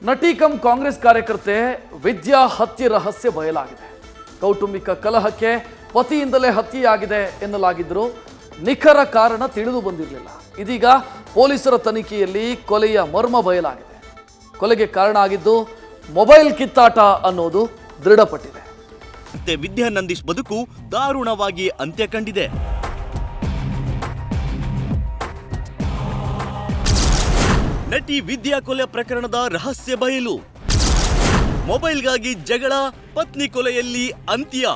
ನಟಿ ಕಂ ಕಾಂಗ್ರೆಸ್ ಕಾರ್ಯಕರ್ತೆ ವಿದ್ಯಾ ಹತ್ಯೆ ರಹಸ್ಯ ಬಯಲಾಗಿದೆ. ಕೌಟುಂಬಿಕ ಕಲಹಕ್ಕೆ ಪತಿಯಿಂದಲೇ ಹತ್ಯೆಯಾಗಿದೆ ಎನ್ನಲಾಗಿದ್ದರೂ ನಿಖರ ಕಾರಣ ತಿಳಿದು ಬಂದಿರಲಿಲ್ಲ. ಇದೀಗ ಪೊಲೀಸರ ತನಿಖೆಯಲ್ಲಿ ಕೊಲೆಯ ಮರ್ಮ ಬಯಲಾಗಿದೆ. ಕೊಲೆಗೆ ಕಾರಣ ಆಗಿದ್ದು ಮೊಬೈಲ್ ಕಿತ್ತಾಟ ಅನ್ನೋದು ದೃಢಪಟ್ಟಿದೆ. ವಿದ್ಯಾ ನಂದೀಶ್ ಬದುಕು ದಾರುಣವಾಗಿ ಅಂತ್ಯ ಕಂಡಿದೆ. ನಟಿ ವಿದ್ಯಾ ಕೊಲೆ ಪ್ರಕರಣದ ರಹಸ್ಯ ಬಯಲು. ಮೊಬೈಲ್ಗಾಗಿ ಜಗಳ, ಪತ್ನಿ ಕೊಲೆಯಲ್ಲಿ ಅಂತ್ಯ.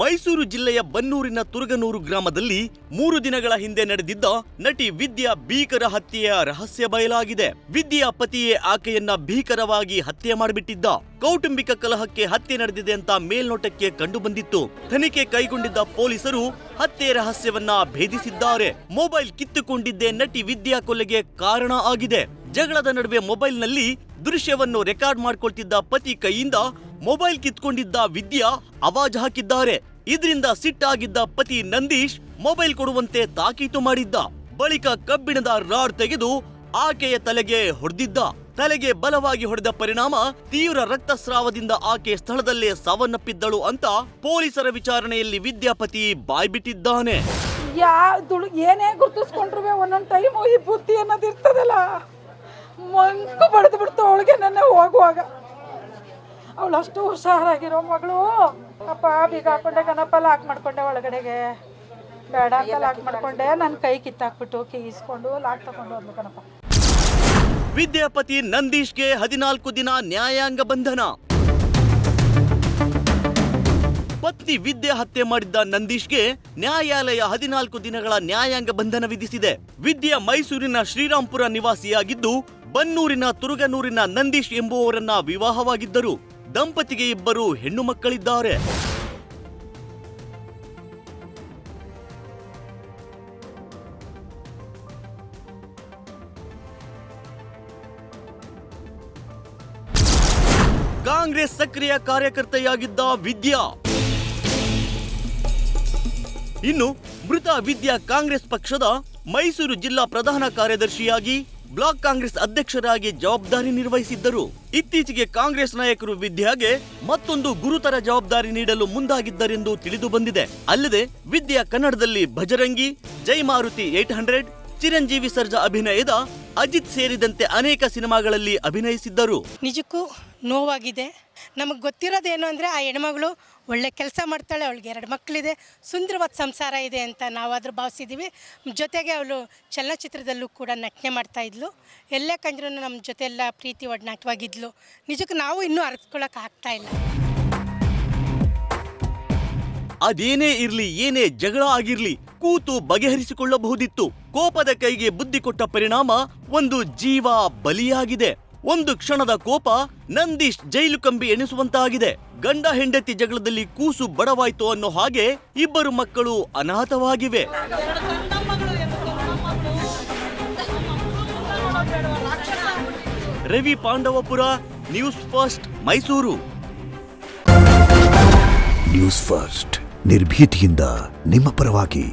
ಮೈಸೂರು ಜಿಲ್ಲೆಯ ಬನ್ನೂರಿನ ತುರಗನೂರು ಗ್ರಾಮದಲ್ಲಿ 3 ದಿನಗಳ ಹಿಂದೆ ನಡೆದಿದ್ದ ನಟಿ ವಿದ್ಯಾ ಭೀಕರ ಹತ್ಯೆಯ ರಹಸ್ಯ ಬಯಲಾಗಿದೆ. ವಿದ್ಯಾ ಪತಿಯೇ ಆಕೆಯನ್ನ ಭೀಕರವಾಗಿ ಹತ್ಯೆ ಮಾಡಿಬಿಟ್ಟಿದ್ದ. ಕೌಟುಂಬಿಕ ಕಲಹಕ್ಕೆ ಹತ್ಯೆ ನಡೆದಿದೆ ಅಂತ ಮೇಲ್ನೋಟಕ್ಕೆ ಕಂಡು ಬಂದಿತ್ತು. ತನಿಖೆ ಕೈಗೊಂಡಿದ್ದ ಪೊಲೀಸರು ಹತ್ಯೆ ರಹಸ್ಯವನ್ನ ಭೇದಿಸಿದ್ದಾರೆ. ಮೊಬೈಲ್ ಕಿತ್ತುಕೊಂಡಿದ್ದೇ ನಟಿ ವಿದ್ಯಾ ಕೊಲೆಗೆ ಕಾರಣ ಆಗಿದೆ. ಜಗಳದ ನಡುವೆ ಮೊಬೈಲ್ನಲ್ಲಿ ದೃಶ್ಯವನ್ನು ರೆಕಾರ್ಡ್ ಮಾಡ್ಕೊಳ್ತಿದ್ದ ಪತಿ ಕೈಯಿಂದ ಮೊಬೈಲ್ ಕಿತ್ಕೊಂಡಿದ್ದ ವಿದ್ಯಾ ಆವಾಜ್ ಹಾಕಿದ್ದಾರೆ. ಇದರಿಂದ ಸಿಟ್ಟಾಗಿದ್ದ ಪತಿ ನಂದೀಶ್ ಮೊಬೈಲ್ ಕೊಡುವಂತೆ ತಾಕೀತು ಮಾಡಿದ್ದ. ಬಳಿಕ ಕಬ್ಬಿಣದ ರಾಡ್ ತೆಗೆದು ಆಕೆಯ ತಲೆಗೆ ಹೊಡೆದಿದ್ದ. ತಲೆಗೆ ಬಲವಾಗಿ ಹೊಡೆದ ಪರಿಣಾಮ ತೀವ್ರ ರಕ್ತಸ್ರಾವದಿಂದ ಆಕೆ ಸ್ಥಳದಲ್ಲೇ ಸಾವನ್ನಪ್ಪಿದ್ದಳು ಅಂತ ಪೊಲೀಸರ ವಿಚಾರಣೆಯಲ್ಲಿ ವಿದ್ಯಾಪತಿ ಬಾಯ್ಬಿಟ್ಟಿದ್ದಾನೆ. ಏನೇ ಗುರ್ತಿಸ್ಕೊಂಡ್ರು ಒಂದೊಂದು ಟೈಮು ಈ ಬುದ್ಧಿ ಅನ್ನೋದಿರ್ತದಲ್ಲ, ಮಂಕು ಬಡ್ದು ಬಿಡ್ತು ಅವಳಿಗೆ. ನನ್ನ ಹೋಗುವಾಗ ಅವಳು ಅಷ್ಟು ಹುಷಾರಾಗಿರೋ ಮಗಳು. ಅಪ್ಪ ಬೀಗ ಹಾಕೊಂಡೆ, ಕಣಪ್ಪ ಲಾಕ್ ಮಾಡ್ಕೊಂಡೆ, ಒಳಗಡೆಗೆ ಬೇಡ ಅಂತ ಲಾಕ್ ಮಾಡ್ಕೊಂಡೆ. ನನ್ನ ಕೈ ಕಿತ್ತಾಕ್ಬಿಟ್ಟು ಕೀಸ್ಕೊಂಡು ಲಾಕ್ ತಗೊಂಡು ಅಂದ್ಲು ಕಣಪ್ಪ. ವಿದ್ಯಾಪತಿ ನಂದೀಶ್ಗೆ 14 ದಿನ ನ್ಯಾಯಾಂಗ ಬಂಧನ. ಪತ್ನಿ ವಿದ್ಯಾ ಹತ್ಯೆ ಮಾಡಿದ್ದ ನಂದೀಶ್ಗೆ ನ್ಯಾಯಾಲಯ 14 ದಿನಗಳ ನ್ಯಾಯಾಂಗ ಬಂಧನ ವಿಧಿಸಿದೆ. ವಿದ್ಯಾ ಮೈಸೂರಿನ ಶ್ರೀರಾಂಪುರ ನಿವಾಸಿಯಾಗಿದ್ದು ಬನ್ನೂರಿನ ತುರಗನೂರಿನ ನಂದೀಶ್ ಎಂಬುವವರನ್ನ ವಿವಾಹವಾಗಿದ್ದರು. ದಂಪತಿಗೆ 2 ಹೆಣ್ಣು ಮಕ್ಕಳಿದ್ದಾರೆ. ಕಾಂಗ್ರೆಸ್ ಸಕ್ರಿಯ ಕಾರ್ಯಕರ್ತೆಯಾಗಿದ್ದ ವಿದ್ಯಾ. ಇನ್ನು ಮೃತ ವಿದ್ಯಾ ಕಾಂಗ್ರೆಸ್ ಪಕ್ಷದ ಮೈಸೂರು ಜಿಲ್ಲಾ ಪ್ರಧಾನ ಕಾರ್ಯದರ್ಶಿಯಾಗಿ, ಬ್ಲಾಕ್ ಕಾಂಗ್ರೆಸ್ ಅಧ್ಯಕ್ಷರಾಗಿ ಜವಾಬ್ದಾರಿ ನಿರ್ವಹಿಸಿದ್ದರು. ಇತ್ತೀಚೆಗೆ ಕಾಂಗ್ರೆಸ್ ನಾಯಕರು ವಿದ್ಯಾಗೆ ಮತ್ತೊಂದು ಗುರುತರ ಜವಾಬ್ದಾರಿ ನೀಡಲು ಮುಂದಾಗಿದ್ದರೆಂದು ತಿಳಿದು ಬಂದಿದೆ. ಅಲ್ಲದೆ ವಿದ್ಯಾ ಕನ್ನಡದಲ್ಲಿ ಭಜರಂಗಿ, ಜೈ ಮಾರುತಿ 800, ಚಿರಂಜೀವಿ ಸರ್ಜಾ ಅಭಿನಯದ ಅಜಿತ್ ಸೇರಿದಂತೆ ಅನೇಕ ಸಿನಿಮಾಗಳಲ್ಲಿ ಅಭಿನಯಿಸಿದ್ದರು. ನಿಜಕ್ಕೂ ನೋವಾಗಿದೆ. ನಮಗೆ ಗೊತ್ತಿರೋದೇನು ಅಂದರೆ ಆ ಹೆಣ್ಮಗಳು ಒಳ್ಳೆ ಕೆಲಸ ಮಾಡ್ತಾಳೆ, ಅವಳಿಗೆ 2 ಮಕ್ಕಳಿದೆ, ಸುಂದರವಾದ ಸಂಸಾರ ಇದೆ ಅಂತ ನಾವಾದರೂ ಭಾವಿಸಿದ್ದೀವಿ. ಜೊತೆಗೆ ಅವಳು ಚಲನಚಿತ್ರದಲ್ಲೂ ಕೂಡ ನಟನೆ ಮಾಡ್ತಾಯಿದ್ಲು. ಎಲ್ಲೇ ಕಂಡ್ರೂ ನಮ್ಮ ಜೊತೆ ಎಲ್ಲ ಪ್ರೀತಿ ಒಡನಾಟವಾಗಿದ್ಲು. ನಿಜಕ್ಕೂ ನಾವು ಇನ್ನೂ ಅರಿಸ್ಕೊಳ್ಳೋಕೆ ಆಗ್ತಾ ಇಲ್ಲ. ಅದೇನೇ ಇರ್ಲಿ, ಏನೇ ಜಗಳ ಆಗಿರ್ಲಿ, ಕೂತು ಬಗೆಹರಿಸಿಕೊಳ್ಳಬಹುದಿತ್ತು. ಕೋಪದ ಕೈಗೆ ಬುದ್ಧಿ ಕೊಟ್ಟ ಪರಿಣಾಮ ಒಂದು ಜೀವ ಬಲಿಯಾಗಿದೆ. ಒಂದು ಕ್ಷಣದ ಕೋಪ ನಂದೀಶ್ ಜೈಲು ಕಂಬಿ ಎಣಿಸುವಂತಾಗಿದೆ. ಗಂಡ ಹೆಂಡತಿ ಜಗಳದಲ್ಲಿ ಕೂಸು ಬಡವಾಯ್ತು ಅನ್ನೋ ಹಾಗೆ 2 ಮಕ್ಕಳು ಅನಾಥವಾಗಿವೆ. Ravi Pandavapura, news first, Mysuru. News first ನಿರ್ಭೀತಿಯಿಂದ ನಿಮ್ಮ ಪರವಾಗಿ.